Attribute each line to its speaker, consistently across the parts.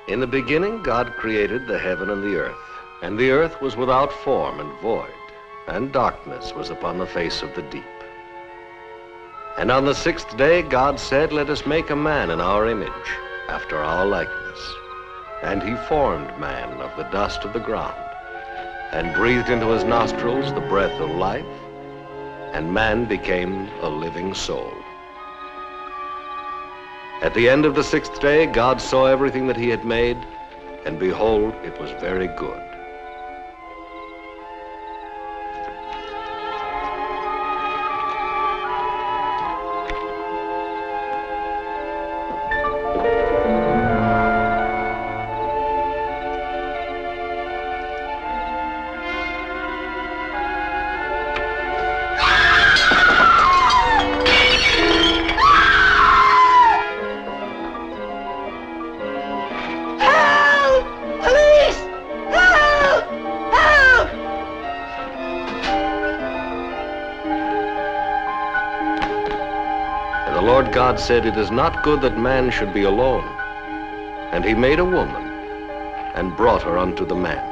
Speaker 1: In the beginning, God created the heaven and the earth was without form and void, and darkness was upon the face of the deep. And on the sixth day, God said, "Let us make a man in our image, after our likeness." And he formed man of the dust of the ground, and breathed into his nostrils the breath of life, and man became a living soul. At the end of the sixth day, God saw everything that he had made, and behold, it was very good. God said, "It is not good that man should be alone." And he made a woman and brought her unto the man.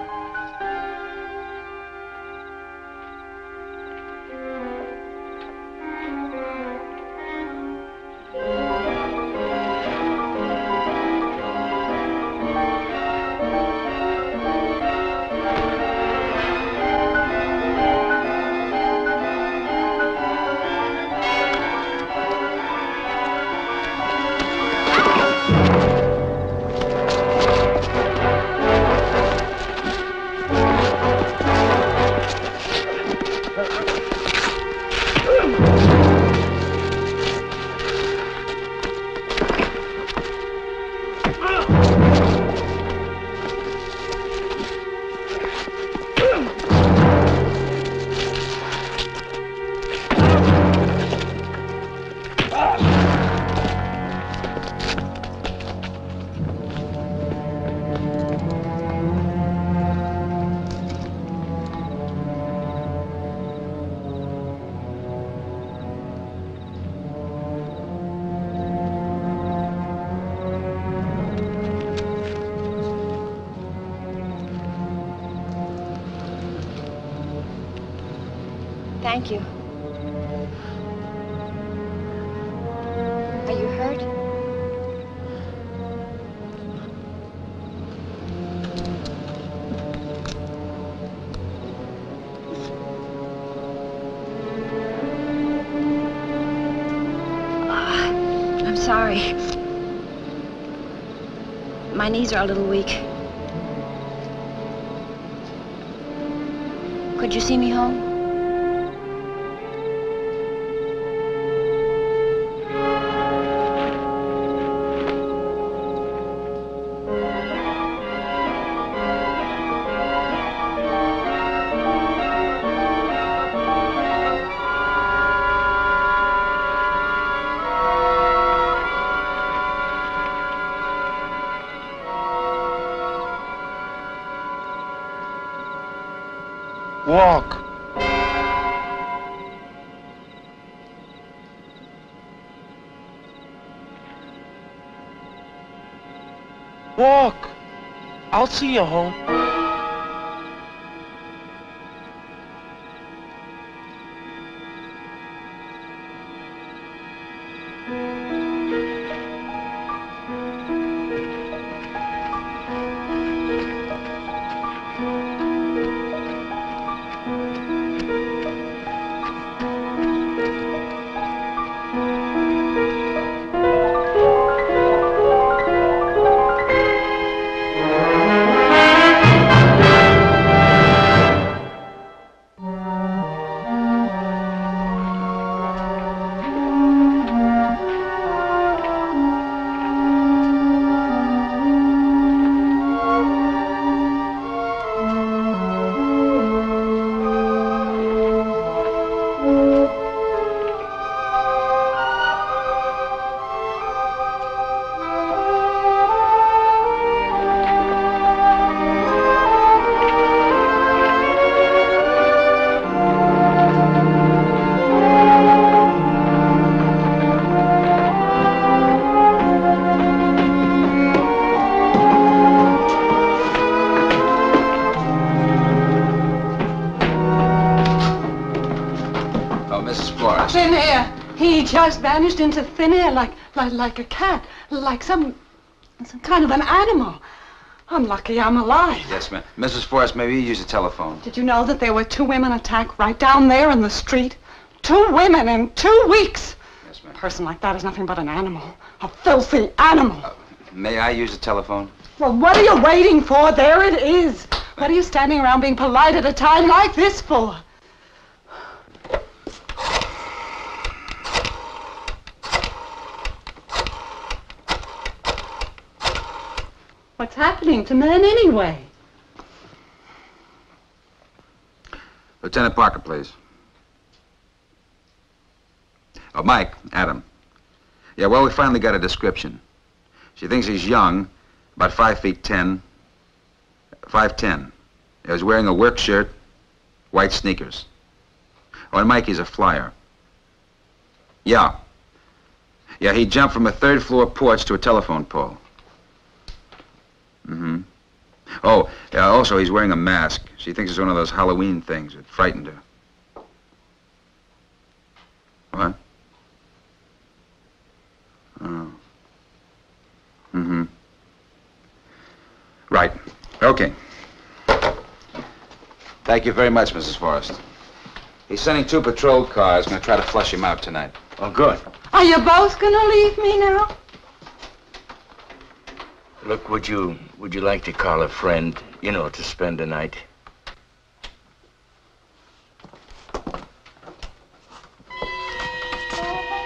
Speaker 2: Thank you. Are you hurt? I'm sorry. My knees are a little weak. Could you see me home?
Speaker 3: Walk. Walk. I'll see you home.
Speaker 4: He just vanished into thin air like a cat, like some kind of an animal. I'm lucky I'm alive.
Speaker 5: Yes, ma'am. Mrs. Forrest, maybe you use the telephone.
Speaker 4: Did you know that there were 2 women attacked right down there in the street? 2 women in 2 weeks.
Speaker 5: Yes, ma'am.
Speaker 4: A person like that is nothing but an animal. A filthy animal.
Speaker 5: May I use the telephone?
Speaker 4: Well, what are you waiting for? There it is. What are you standing around being polite at a time like this for? What's happening to men anyway?
Speaker 5: Lieutenant Parker, please. Oh, Mike, Adam. Yeah, well, we finally got a description. She thinks he's young, about 5'10", 5'10". He was wearing a work shirt, white sneakers. Oh, and Mike, he's a flyer. Yeah. Yeah, he jumped from a 3rd floor porch to a telephone pole. Mm-hmm. Oh, yeah, also, he's wearing a mask. She thinks it's one of those Halloween things. It frightened her. What? Oh. Mm-hmm. Right. Okay. Thank you very much, Mrs. Forrest. He's sending 2 patrol cars. I'm going to try to flush him out tonight.
Speaker 3: Oh, good.
Speaker 4: Are you both gonna leave me now?
Speaker 3: Look, would you like to call a friend, you know, to spend the night?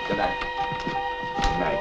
Speaker 5: Good night.
Speaker 3: Good night.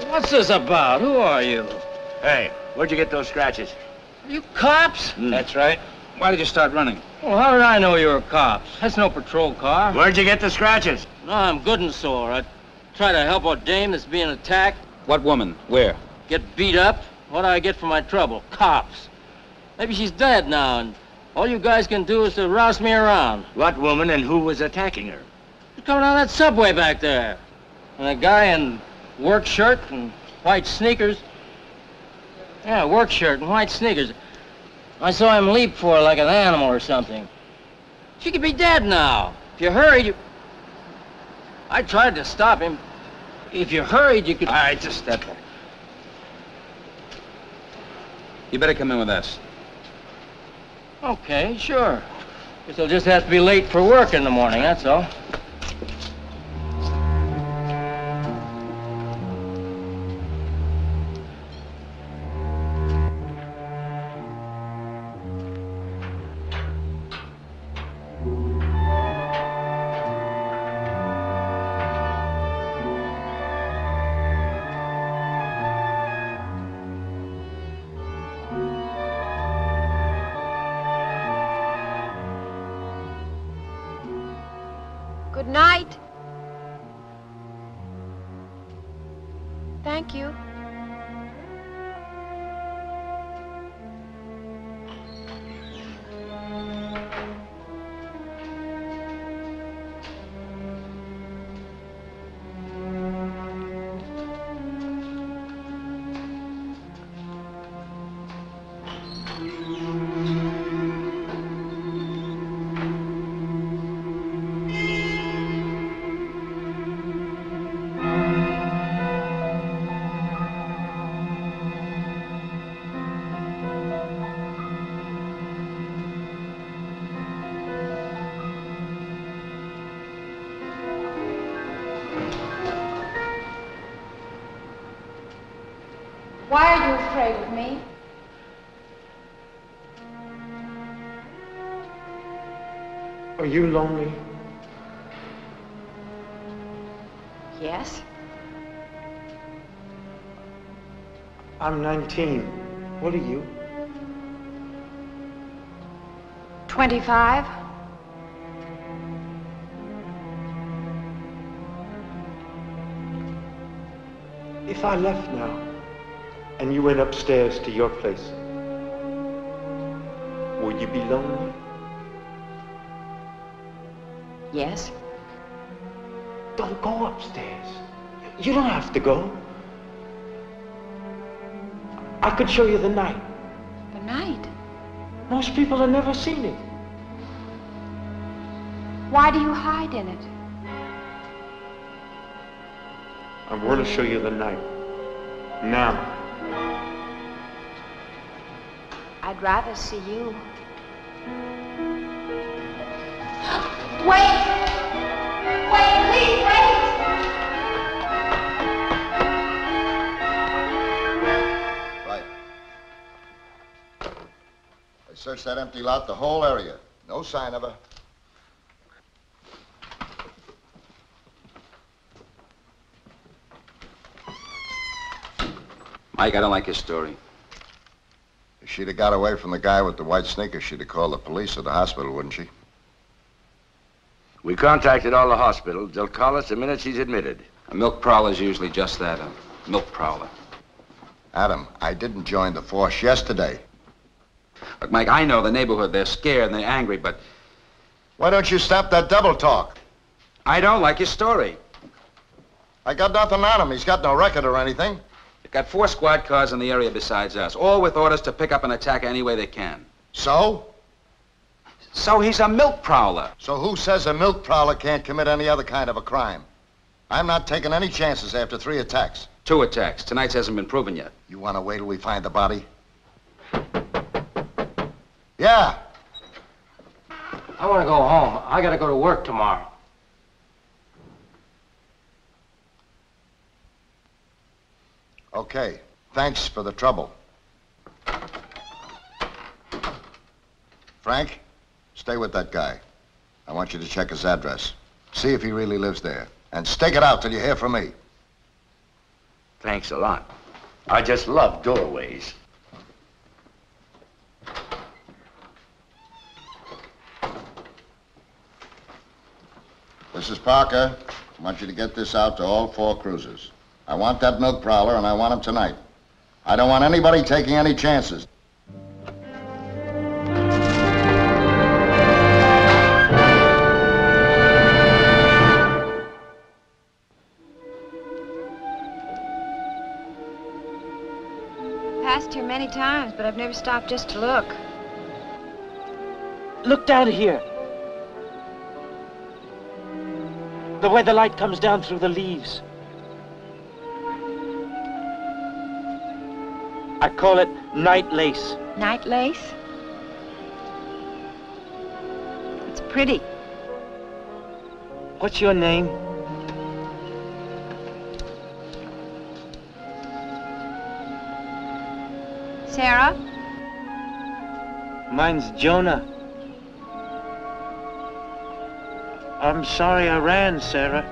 Speaker 6: What's this about? Who are you?
Speaker 3: Hey, where'd you get those scratches?
Speaker 6: You cops?
Speaker 3: That's right.
Speaker 5: Why did you start running?
Speaker 6: Well, how did I know you were cops? That's no patrol car.
Speaker 3: Where'd you get the scratches?
Speaker 6: No, I'm good and sore. I try to help a dame that's being attacked.
Speaker 5: What woman? Where?
Speaker 6: Get beat up. What do I get for my trouble? Cops. Maybe she's dead now, and all you guys can do is to rouse me around.
Speaker 3: What woman and who was attacking her?
Speaker 6: You're coming down that subway back there. And a guy in work shirt and white sneakers. Yeah, work shirt and white sneakers. I saw him leap for her like an animal or something. She could be dead now. If you hurried, you... I tried to stop him. If you hurried, you could...
Speaker 3: All right, just step back.
Speaker 5: You better come in with us.
Speaker 6: Okay, sure. Guess I'll just have to be late for work in the morning, that's all.
Speaker 2: Good night. Thank you. Why are you afraid of me?
Speaker 3: Are you lonely?
Speaker 2: Yes?
Speaker 7: I'm 19. What are you?
Speaker 2: 25?
Speaker 7: If I left now, and you went upstairs to your place, would you be lonely?
Speaker 2: Yes?
Speaker 7: Don't go upstairs. You don't have to go. I could show you the night.
Speaker 2: The night?
Speaker 7: Most people have never seen it.
Speaker 2: Why do you hide in it?
Speaker 7: I want to show you the night. Now.
Speaker 2: I'd rather see you. Wait! Wait, please, wait!
Speaker 8: Right. They searched that empty lot, the whole area. No sign of her.
Speaker 5: Mike, I don't like his story.
Speaker 8: If she'd have got away from the guy with the white sneakers, she'd have called the police or the hospital, wouldn't she?
Speaker 3: We contacted all the hospitals. They'll call us the minute she's admitted.
Speaker 5: A milk prowler's usually just that, a milk prowler.
Speaker 8: Adam, I didn't join the force yesterday.
Speaker 5: Look, Mike, I know the neighborhood. They're scared and they're angry, but
Speaker 8: Why don't you stop that double talk?
Speaker 5: I don't like his story.
Speaker 8: I got nothing on him. He's got no record or anything.
Speaker 5: They've got 4 squad cars in the area besides us, all with orders to pick up an attacker any way they can.
Speaker 8: So?
Speaker 5: So he's a milk prowler.
Speaker 8: So who says a milk prowler can't commit any other kind of a crime? I'm not taking any chances after 3 attacks.
Speaker 5: 2 attacks. Tonight's hasn't been proven yet.
Speaker 8: You want to wait till we find the body? Yeah.
Speaker 6: I want to go home. I got to go to work tomorrow.
Speaker 8: Okay. Thanks for the trouble. Frank, stay with that guy. I want you to check his address. See if he really lives there. And stake it out till you hear from me.
Speaker 3: Thanks a lot. I just love doorways.
Speaker 8: This is Parker. I want you to get this out to all 4 cruisers. I want that milk prowler, and I want him tonight. I don't want anybody taking any chances.
Speaker 2: Passed here many times, but I've never stopped just to look.
Speaker 7: Look down here. The way the light comes down through the leaves. I call it night lace.
Speaker 2: Night lace? It's pretty.
Speaker 7: What's your name?
Speaker 2: Sarah?
Speaker 7: Mine's Jonah. I'm sorry I ran, Sarah.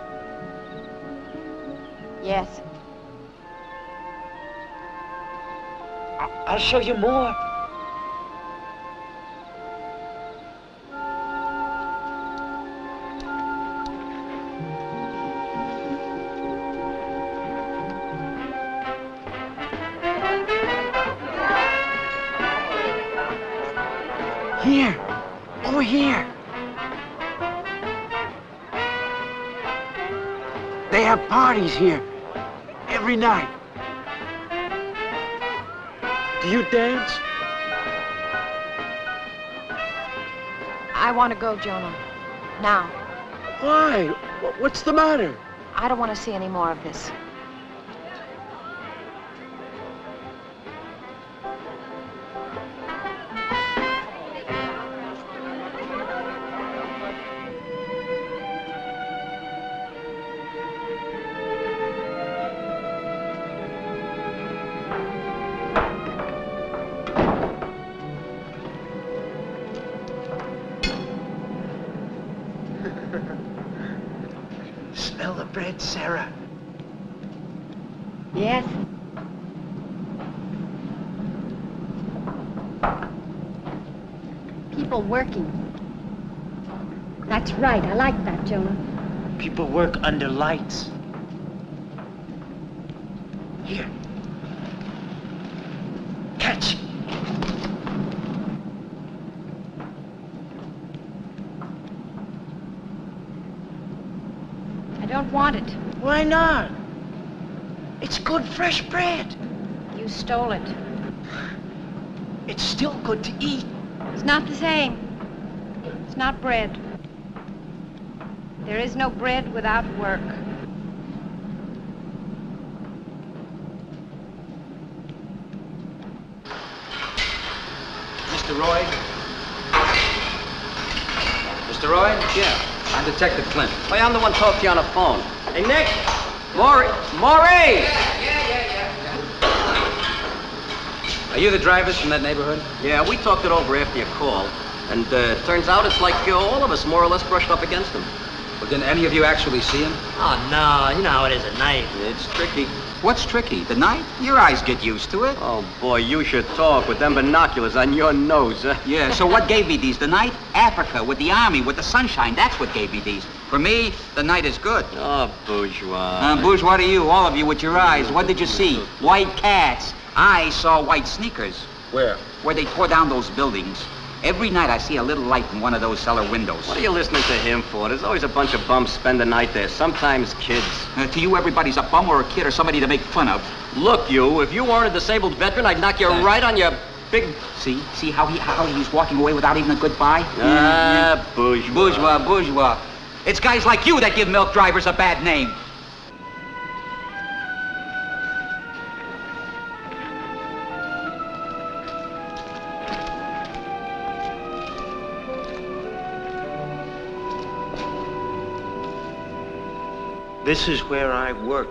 Speaker 2: Yes.
Speaker 7: I'll show you more. Here, over here. They have parties here every night. Do you dance?
Speaker 2: I want to go, Jonah. Now.
Speaker 7: Why? What's the matter?
Speaker 2: I don't want to see any more of this.
Speaker 7: Smell the bread, Sarah.
Speaker 4: Yes.
Speaker 2: People working. That's right. I like that, Jonah.
Speaker 7: People work under lights. Here. Catch.
Speaker 2: I don't want it.
Speaker 7: Why not? It's good fresh bread.
Speaker 2: You stole it.
Speaker 7: It's still good to eat.
Speaker 2: It's not the same. It's not bread. There is no bread without work.
Speaker 5: Mr. Roy? Mr. Roy?
Speaker 6: Yeah.
Speaker 5: I'm Detective Flint.
Speaker 6: Why, I'm the one talking to you on the phone. Hey, Nick! Maury!
Speaker 5: Are you the drivers from that neighborhood?
Speaker 6: Yeah, we talked it over after your call. And turns out it's like all of us more or less brushed up against him.
Speaker 5: Well, didn't any of you actually see him?
Speaker 9: Oh, no. You know how it is at night.
Speaker 6: It's tricky.
Speaker 5: What's tricky? The night? Your eyes get used to it.
Speaker 6: Oh, boy, you should talk with them binoculars on your nose, huh?
Speaker 5: Yeah, so what gave me these? The night? Africa, with the army, with the sunshine. That's what gave me these. For me, the night is good.
Speaker 6: Oh, bourgeois.
Speaker 5: Bourgeois to you, all of you with your eyes. What did you see? White cats. I saw white sneakers.
Speaker 8: Where?
Speaker 5: Where they tore down those buildings. Every night I see a little light in one of those cellar windows.
Speaker 6: What are you listening to him for? There's always a bunch of bums spend the night there, sometimes kids.
Speaker 5: To you, everybody's a bum or a kid or somebody to make fun of.
Speaker 6: Look, you, if you weren't a disabled veteran, I'd knock you right on your big...
Speaker 5: See how he's walking away without even a goodbye?
Speaker 6: Bourgeois.
Speaker 5: Bourgeois. It's guys like you that give milk drivers a bad name.
Speaker 7: This is where I work.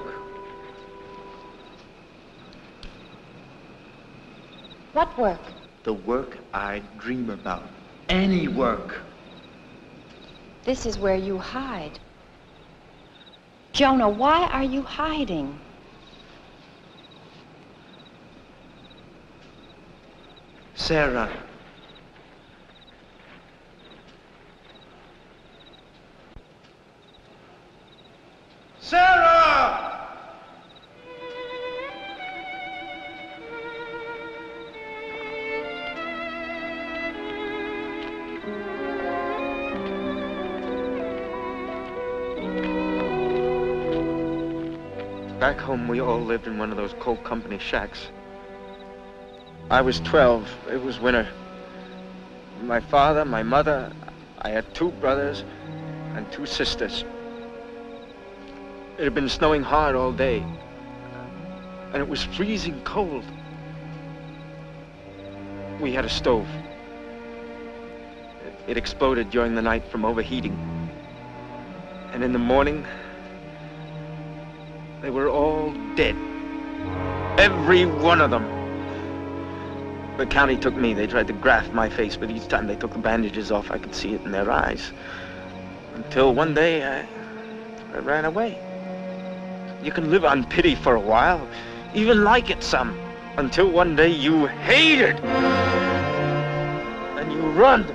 Speaker 2: What work?
Speaker 7: The work I dream about. Any work.
Speaker 2: This is where you hide. Jonah, why are you hiding?
Speaker 7: Sarah. Sarah! Back home, we all lived in one of those coal company shacks. I was 12. It was winter. My father, my mother, I had 2 brothers and 2 sisters. It had been snowing hard all day, and it was freezing cold. We had a stove. It exploded during the night from overheating. And in the morning, they were all dead. Every one of them. The county took me. They tried to graft my face, but each time they took the bandages off, I could see it in their eyes. Until one day, I ran away. You can live on pity for a while, even like it some, until one day you hate it. And you run.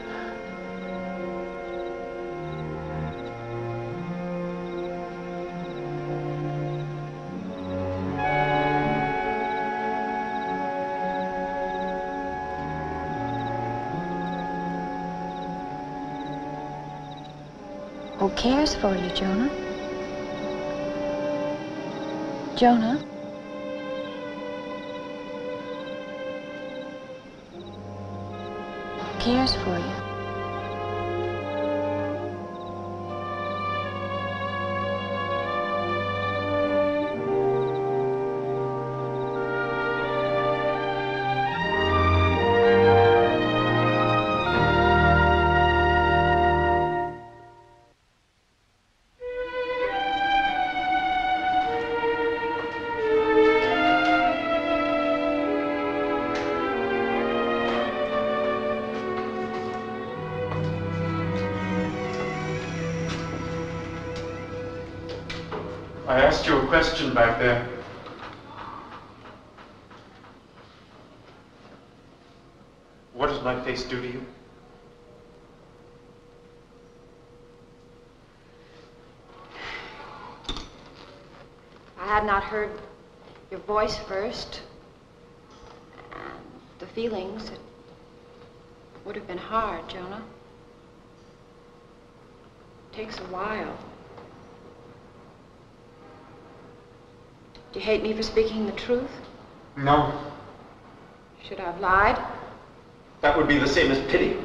Speaker 2: Who cares for you, Jonah? Jonah? Who cares for you?
Speaker 7: I asked you a question back there. What does my face do to you?
Speaker 2: I had not heard your voice first, and the feelings, it would have been hard, Jonah. It takes a while. Do you hate me for speaking the truth?
Speaker 7: No.
Speaker 2: Should I have lied?
Speaker 7: That would be the same as pity.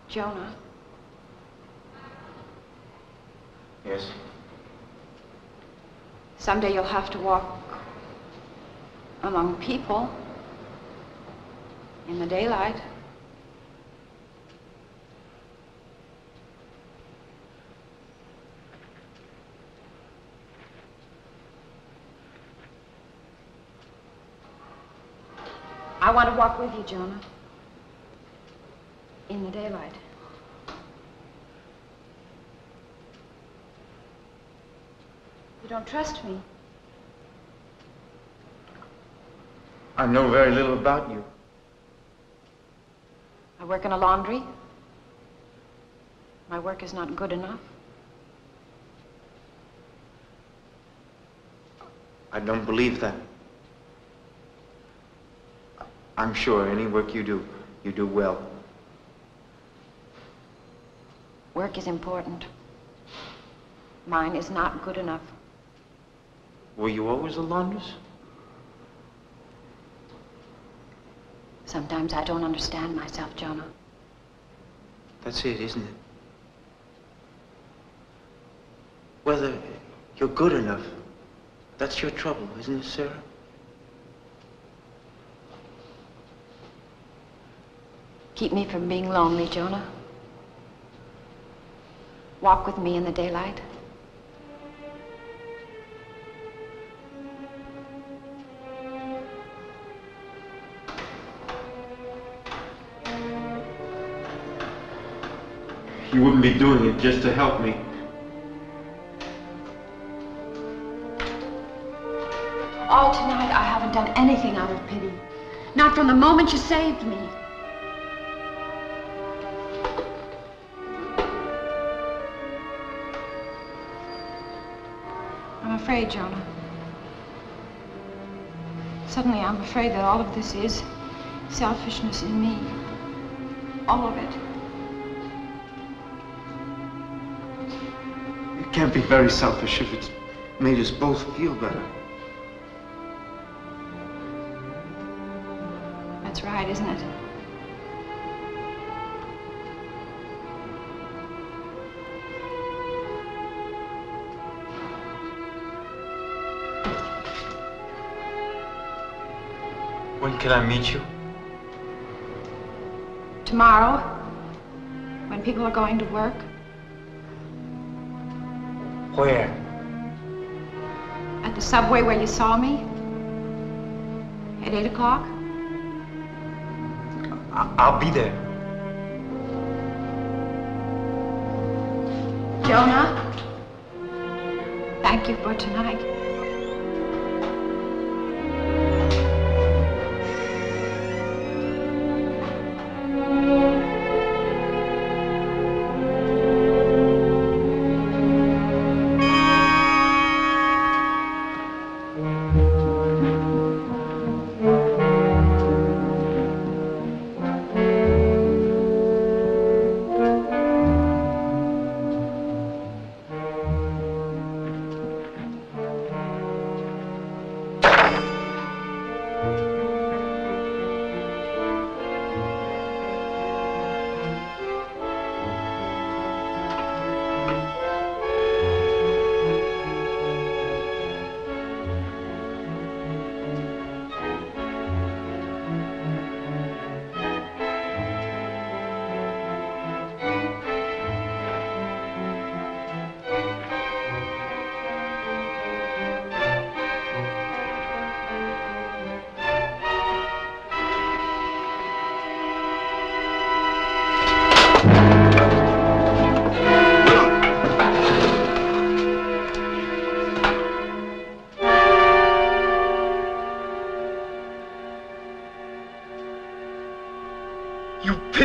Speaker 2: Jonah.
Speaker 7: Yes.
Speaker 2: Someday you'll have to walk among people in the daylight. I want to walk with you, Jonah. In the daylight. You don't trust me.
Speaker 7: I know very little about you.
Speaker 2: I work in a laundry. My work is not good enough.
Speaker 7: I don't believe that. I'm sure any work you do well.
Speaker 2: Work is important. Mine is not good enough.
Speaker 7: Were you always a laundress?
Speaker 2: Sometimes I don't understand myself, Jonah.
Speaker 7: That's it, isn't it? Whether you're good enough, that's your trouble, isn't it, Sarah?
Speaker 2: Keep me from being lonely, Jonah. Walk with me in the daylight.
Speaker 7: You wouldn't be doing it just to help me.
Speaker 2: All tonight, I haven't done anything out of pity. Not from the moment you saved me. I'm afraid, Jonah. Suddenly, I'm afraid that all of this is selfishness in me. All of it.
Speaker 7: It can't be very selfish if it's made us both feel better.
Speaker 2: That's right, isn't it?
Speaker 7: When can I meet you?
Speaker 2: Tomorrow, when people are going to work.
Speaker 7: Where?
Speaker 2: At the subway where you saw me. At 8 o'clock.
Speaker 7: I'll be there.
Speaker 2: Jonah, thank you for tonight.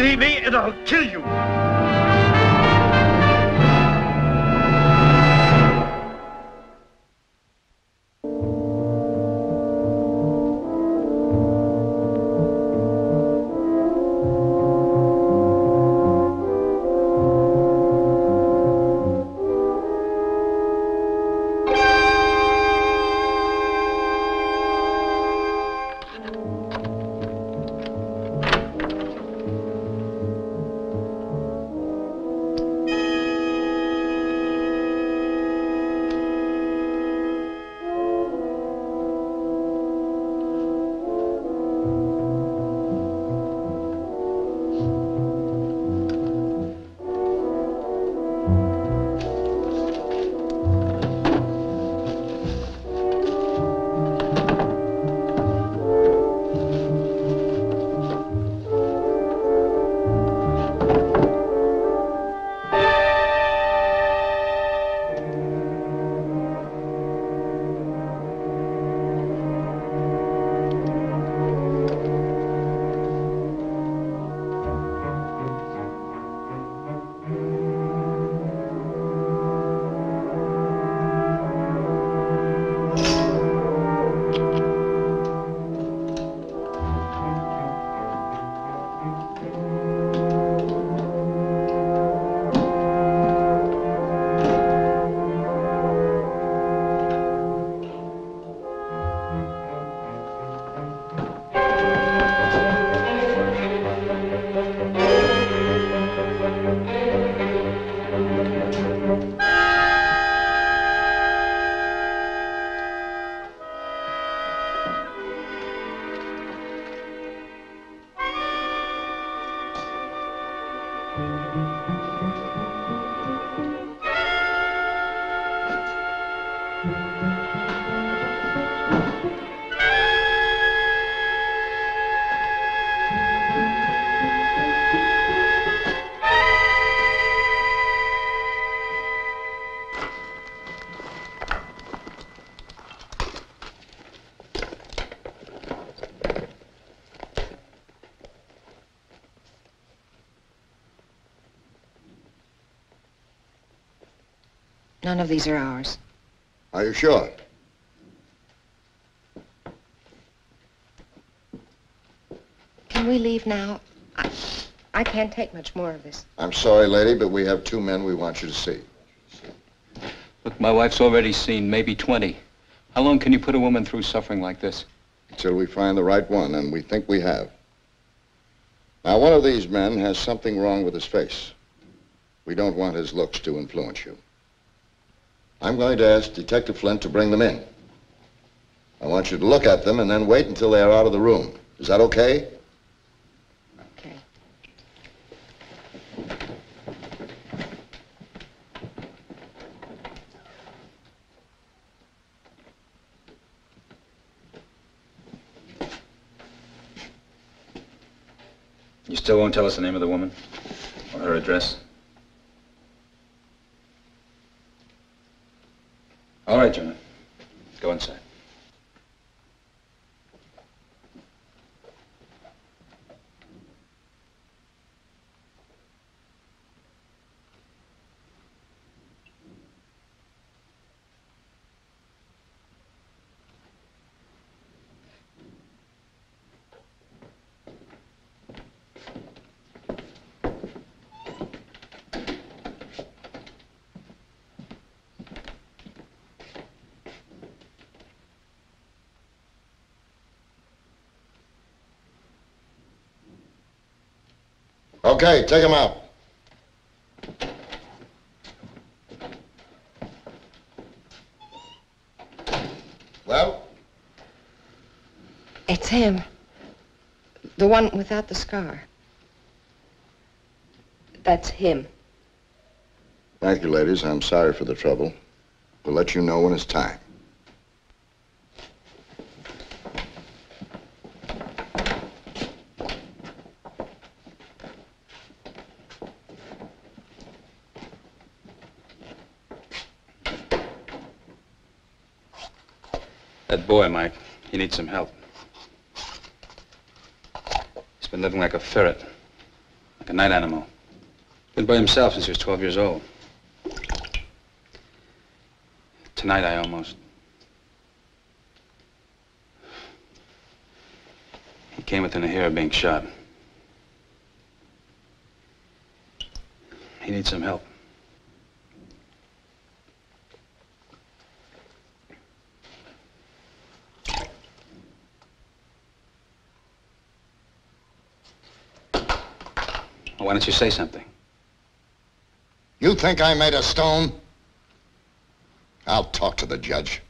Speaker 7: leave me and I'll kill you.
Speaker 10: None of these are ours.
Speaker 8: Are you sure?
Speaker 10: Can we leave now? I can't take much more of this.
Speaker 8: I'm sorry, lady, but we have 2 men we want you to see.
Speaker 11: Look, my wife's already seen maybe 20. How long can you put a woman through suffering like this?
Speaker 8: Until we find the right one, and we think we have. Now, one of these men has something wrong with his face. We don't want his looks to influence you. I'm going to ask Detective Flint to bring them in. I want you to look at them and then wait until they are out of the room. Is that okay?
Speaker 10: Okay.
Speaker 5: You still won't tell us the name of the woman? Or her address? All right, Jonah. Go inside.
Speaker 8: Okay, take him out. Well?
Speaker 10: It's him. The one without the scar. That's him.
Speaker 8: Thank you, ladies. I'm sorry for the trouble. We'll let you know when it's time.
Speaker 5: That boy, Mike, he needs some help. He's been living like a ferret. Like a night animal. Been by himself since he was 12 years old. Tonight I almost... He came within a hair of being shot. He needs some help. Why don't you say something?
Speaker 8: You think I made a stone? I'll talk to the judge.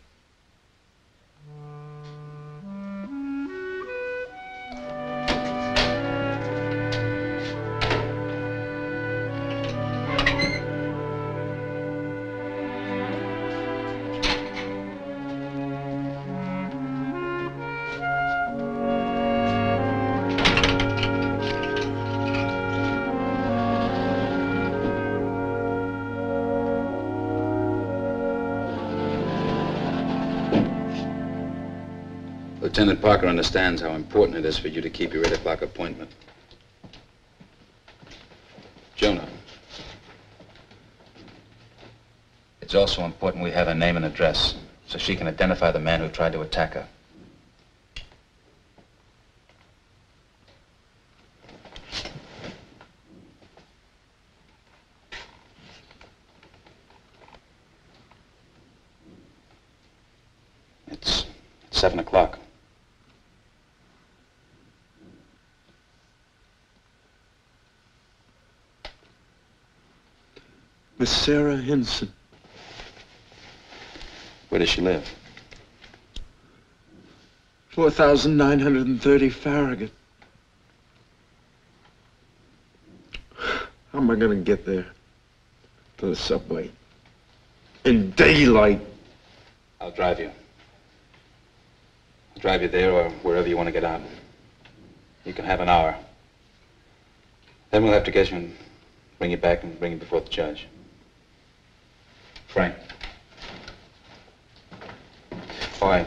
Speaker 5: Lieutenant Parker understands how important it is for you to keep your 8 o'clock appointment. Jonah. It's also important we have her name and address so she can identify the man who tried to attack her. It's 7 o'clock.
Speaker 7: Miss Sarah Henson.
Speaker 5: Where does she live?
Speaker 7: 4,930 Farragut. How am I gonna get there? To the subway? In daylight.
Speaker 5: I'll drive you. I'll drive you there or wherever you want to get out. You can have an hour. Then we'll have to get you and bring you back and bring you before the judge. Frank. Oh, I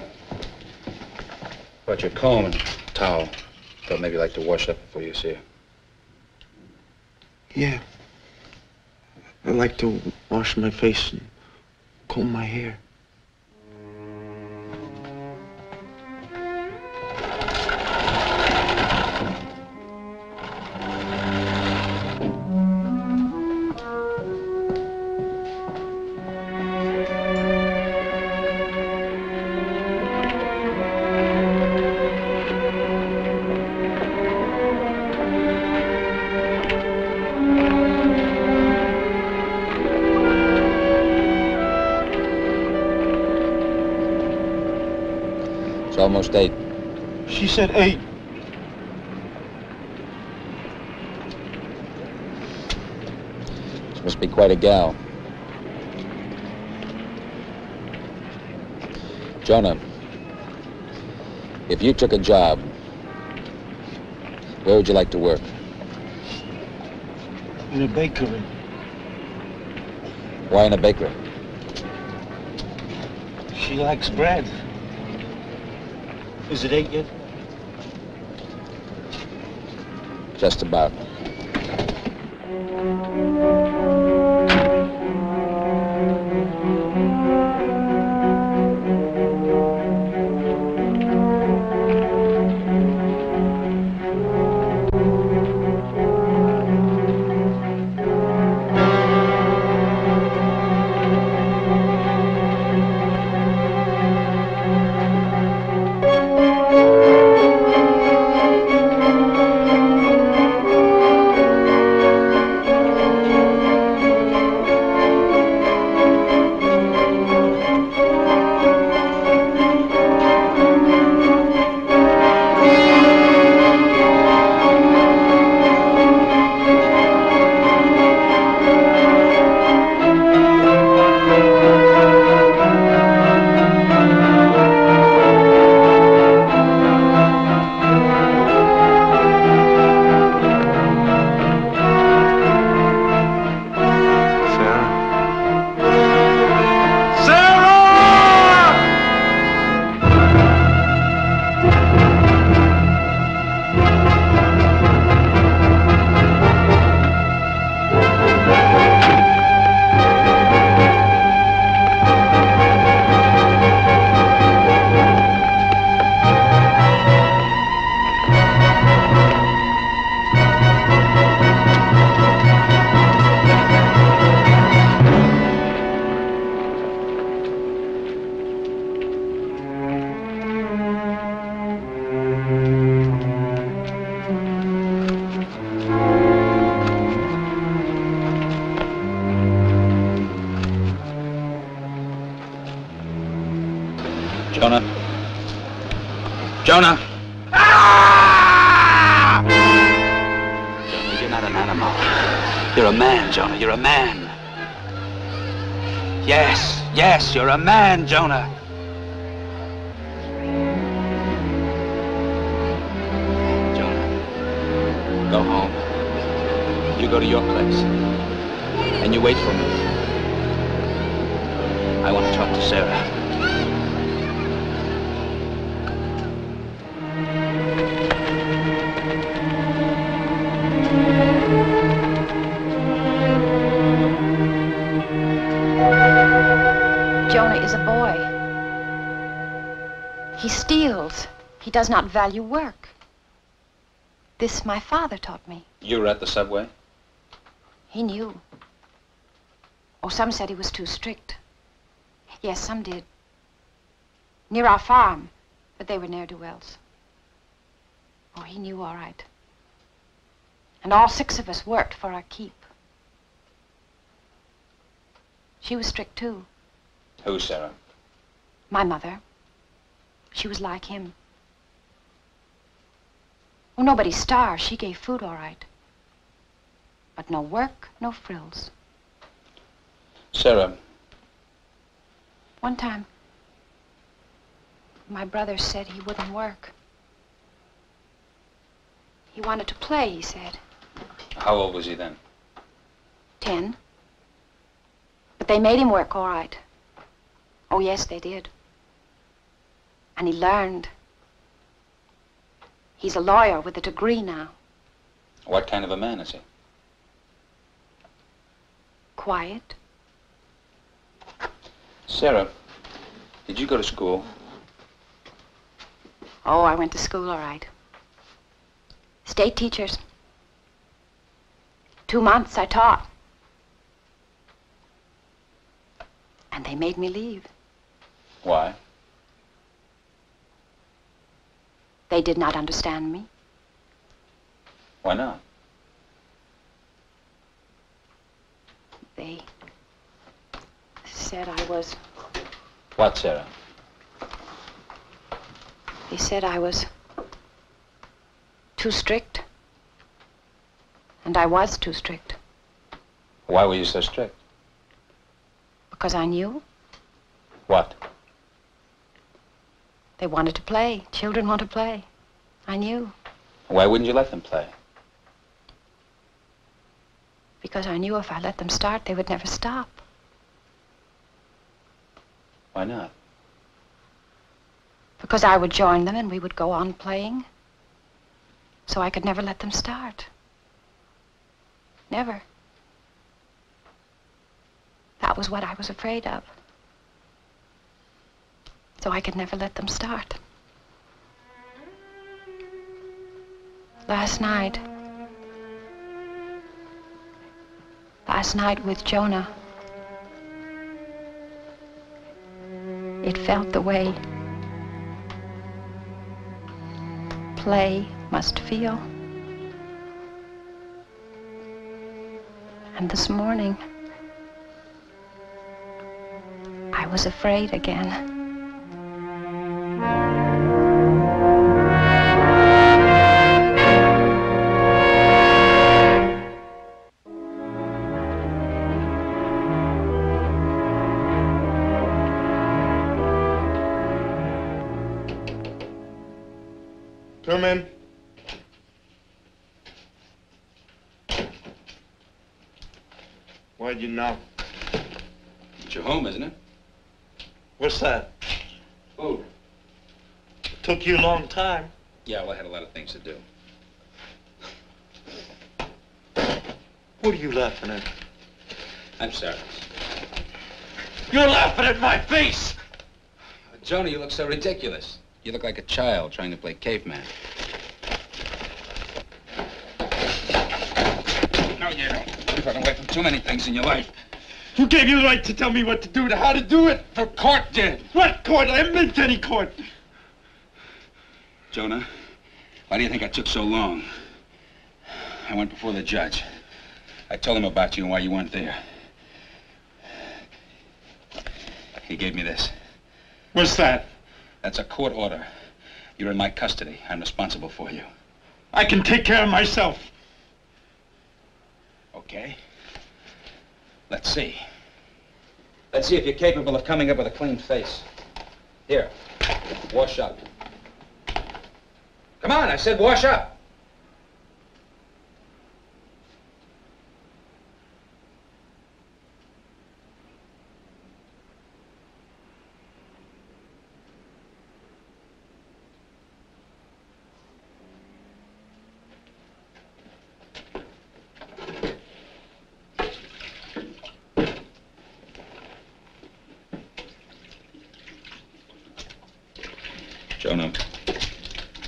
Speaker 5: brought your comb and towel. Thought maybe you'd like to wash up before you see her.
Speaker 7: Yeah. I like to wash my face and comb my hair.
Speaker 5: Almost 8.
Speaker 7: She said 8.
Speaker 5: She must be quite a gal. Jonah, if you took a job, where would you like to work?
Speaker 7: In a bakery.
Speaker 5: Why in a bakery?
Speaker 7: She likes bread. Is it 8 yet?
Speaker 5: Just about. Jonah? Jonah! Jonah, you're not an animal. You're a man, Jonah. You're a man. Yes, yes, you're a man, Jonah. Jonah, go home. You go to your place. And you wait for me. I want to talk to Sarah.
Speaker 2: Jonah is a boy. He steals. He does not value work. This my father taught me.
Speaker 5: You were at the subway?
Speaker 2: He knew. Oh, some said he was too strict. Yes, some did. Near our farm, but they were ne'er-do-wells. Oh, he knew all right. And all 6 of us worked for our keep. She was strict, too.
Speaker 5: Who, Sarah?
Speaker 2: My mother. She was like him. Oh, nobody starved. She gave food all right. But no work, no frills.
Speaker 5: Sarah.
Speaker 2: One time, my brother said he wouldn't work. He wanted to play, he said.
Speaker 5: How old was he then?
Speaker 2: 10. But they made him work all right. Oh, yes, they did. And he learned. He's a lawyer with a degree now.
Speaker 5: What kind of a man is he?
Speaker 2: Quiet.
Speaker 5: Sarah, did you go to school?
Speaker 2: Oh, I went to school all right. State teachers. 2 months I taught. And they made me leave.
Speaker 5: Why?
Speaker 2: They did not understand me.
Speaker 5: Why not?
Speaker 2: They said I was...
Speaker 5: What, Sarah?
Speaker 2: They said I was too strict. And I was too strict.
Speaker 5: Why were you so strict?
Speaker 2: Because I knew.
Speaker 5: What?
Speaker 2: They wanted to play. Children want to play. I knew.
Speaker 5: Why wouldn't you let them play?
Speaker 2: Because I knew if I let them start, they would never stop.
Speaker 5: Why not?
Speaker 2: Because I would join them and we would go on playing. So I could never let them start. Never. That was what I was afraid of. So I could never let them start. Last night with Jonah, it felt the way play must feel. And this morning, I was afraid again.
Speaker 7: Come in. Why'd you knock?
Speaker 5: It's your home, isn't it?
Speaker 7: What's that?
Speaker 5: Food.
Speaker 7: Took you a long time.
Speaker 5: Yeah, well, I had a lot of things to do.
Speaker 7: What are you laughing at?
Speaker 5: I'm sorry.
Speaker 7: You're laughing at my face!
Speaker 5: Jonah, you look so ridiculous. You look like a child trying to play caveman. No, you don't. You've run away from too many things in your life.
Speaker 7: Who gave you the right to tell me what to do and how to do it?
Speaker 5: The court did.
Speaker 7: What court? I haven't been to any court.
Speaker 5: Jonah, why do you think I took so long? I went before the judge. I told him about you and why you weren't there. He gave me this.
Speaker 7: What's that?
Speaker 5: That's a court order. You're in my custody. I'm responsible for you.
Speaker 7: I can take care of myself.
Speaker 5: Okay. Let's see. Let's see if you're capable of coming up with a clean face. Here, wash up. Come on, I said wash up. Jonah,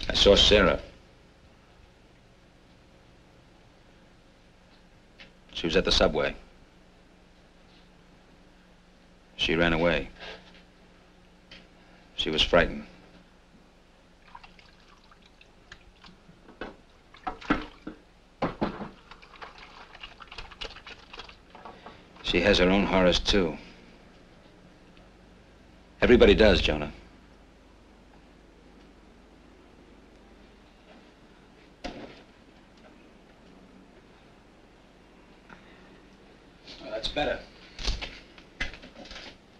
Speaker 5: I saw Sarah. She was at the subway. She ran away. She was frightened. She has her own horrors, too. Everybody does, Jonah. That's better.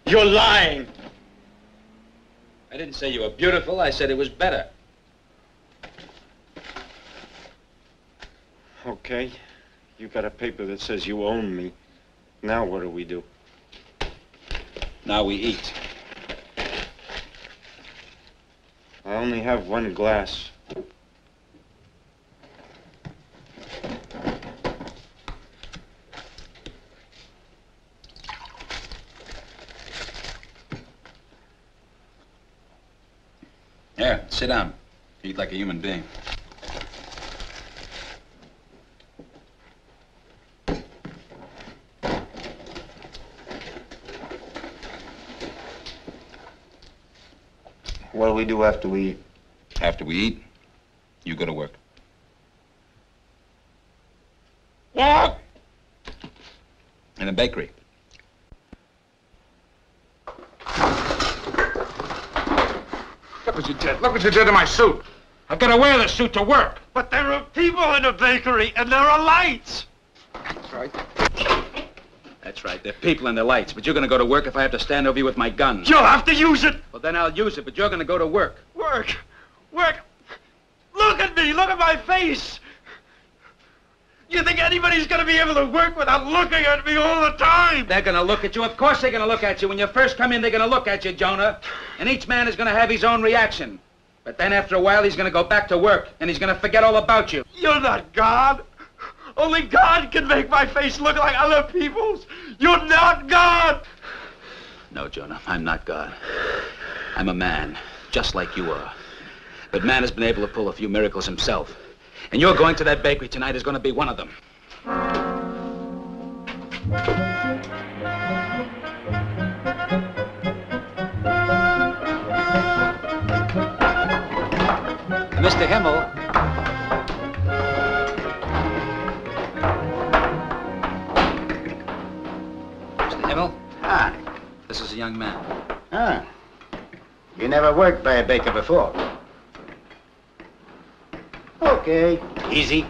Speaker 7: You're lying.
Speaker 5: I didn't say you were beautiful. I said it was better.
Speaker 7: Okay. You got a paper that says you own me. Now what do we do?
Speaker 5: Now we eat.
Speaker 7: I only have one glass.
Speaker 5: Here, sit down. Eat like a human being.
Speaker 7: What do we do after we eat?
Speaker 5: After we eat, you go to work.
Speaker 7: What?
Speaker 5: In a bakery.
Speaker 12: Look what you did. Look what you did to my suit. I've got to wear this suit to work.
Speaker 7: But there are people in a bakery, and there are lights.
Speaker 12: That's right.
Speaker 5: That's right. There are people and the lights, but you're going to go to work if I have to stand over you with my gun.
Speaker 7: You'll have to use it.
Speaker 5: Well, then I'll use it, but you're going to go to work.
Speaker 7: Work. Work. Look at me. Look at my face. You think anybody's going to be able to work without looking at me all the time?
Speaker 5: They're going to look at you. Of course they're going to look at you. When you first come in, they're going to look at you, Jonah. And each man is going to have his own reaction. But then after a while, he's going to go back to work, and he's going to forget all about you.
Speaker 7: You're not God. Only God can make my face look like other people's. You're not God.
Speaker 5: No, Jonah, I'm not God. I'm a man, just like you are. But man has been able to pull a few miracles himself. And you're going to that bakery tonight is going to be one of them. Mr. Himmel. Mr. Himmel?
Speaker 13: Hi.
Speaker 5: This is a young man.
Speaker 13: Ah. You never worked by a baker before. Okay, easy.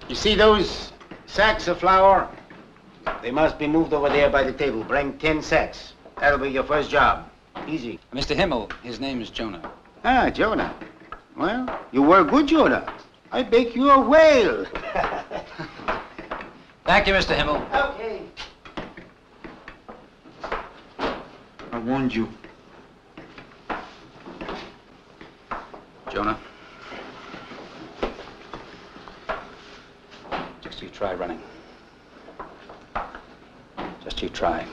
Speaker 13: You see those sacks of flour? They must be moved over there by the table. Bring 10 sacks. That'll be your first job. Easy.
Speaker 5: Mr. Himmel, his name is Jonah.
Speaker 13: Ah, Jonah. Well, you work good, Jonah. I bake you a whale.
Speaker 5: Thank you, Mr. Himmel.
Speaker 13: Okay.
Speaker 7: I warned you.
Speaker 5: Jonah. Just you try running. Just you try.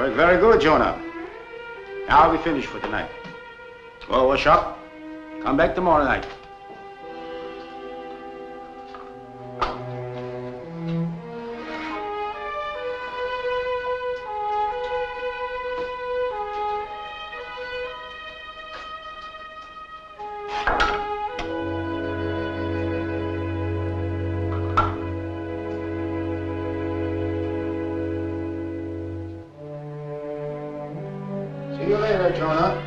Speaker 13: Work very good, Jonah. Now we finished for tonight. Well, wash up. Come back tomorrow night. See you later, Jonah.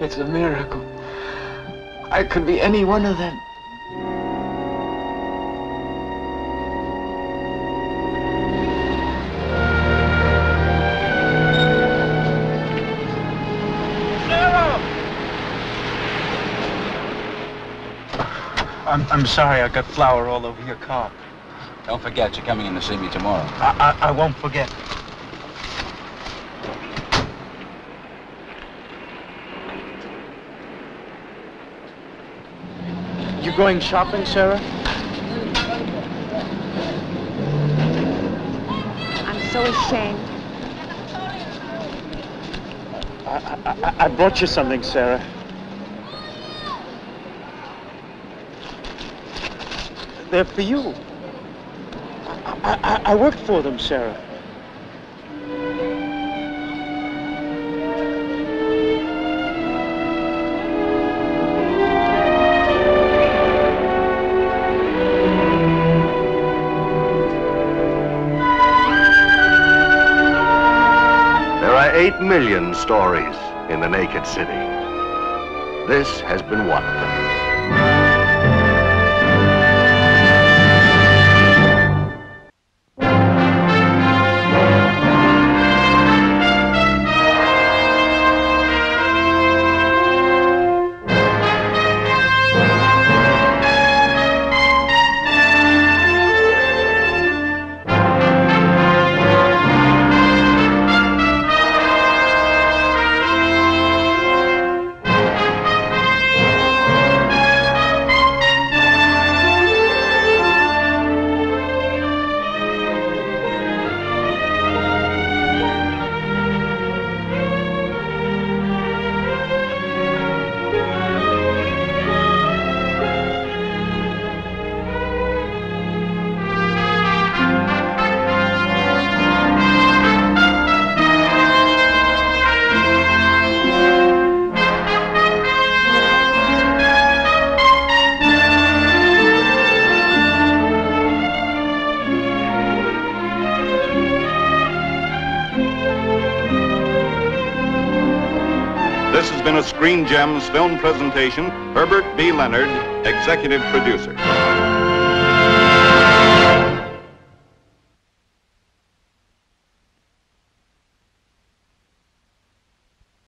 Speaker 7: It's a miracle. I could be any one of them. I'm sorry I got flour all over your car.
Speaker 5: Don't forget, you're coming in to see me tomorrow.
Speaker 7: I won't forget. You going shopping, Sarah?
Speaker 10: I'm so ashamed.
Speaker 7: I brought you something, Sarah. They're for you. I worked for them, Sarah.
Speaker 1: There are 8 million stories in the naked city. This has been one of them.
Speaker 14: This has been a Screen Gems film presentation. Herbert B. Leonard, executive producer.